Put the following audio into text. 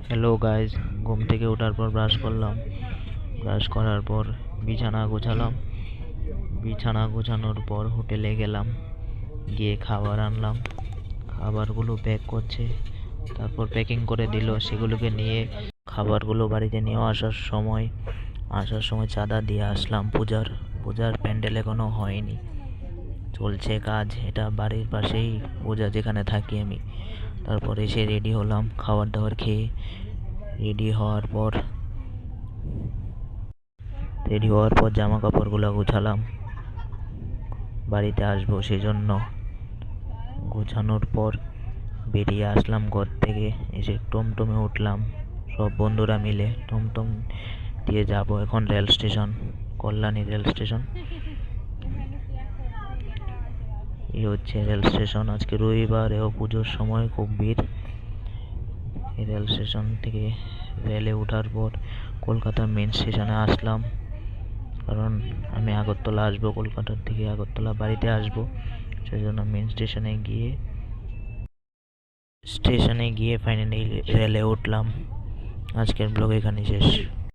Hello guys, ঘুম থেকে ওঠার পর ব্রাশ করলাম। ব্রাশ করার পর বিছানা গোছালাম। বিছানা গোছানোর পর হোটেলে গেলাম, গিয়ে খাবার আনলাম। খাবারগুলো প্যাক করছে, তারপর প্যাকিং করে দিল। সেগুলোকে নিয়ে খাবারগুলো বাড়িতে নিয়ে আসার সময় চাঁদা দিয়ে আসলাম। পূজার প্যান্ডেল এখনও হয়নি, চলছে কাজ। এটা বাড়ির পাশেই পূজা, যেখানে থাকি আমি। তারপর এসে রেডি হলাম, খাবার দাবার খেয়ে রেডি হওয়ার পর জামা কাপড়গুলো গোছালাম। বাড়িতে আসবো সেজন্য গোছানোর পর বেরিয়ে আসলাম ঘর থেকে। এসে টমটমে উঠলাম, সব বন্ধুরা মিলে টমটম দিয়ে যাব এখন rail station, Kalyani rail station. এই হচ্ছে রেল স্টেশন। আজকে রবিবার, এও পুজোর সময় খুব ভিড়। এই রেল স্টেশন থেকে রেলে ওঠার পর কলকাতার মেন স্টেশনে আসলাম, কারণ আমি আগরতলা আসবো, কলকাতার থেকে আগরতলা বাড়িতে আসবো। সেজন্য মেন স্টেশনে গিয়ে ফাইনালি রেলে উঠলাম। আজকের ব্লগ এখানে শেষ।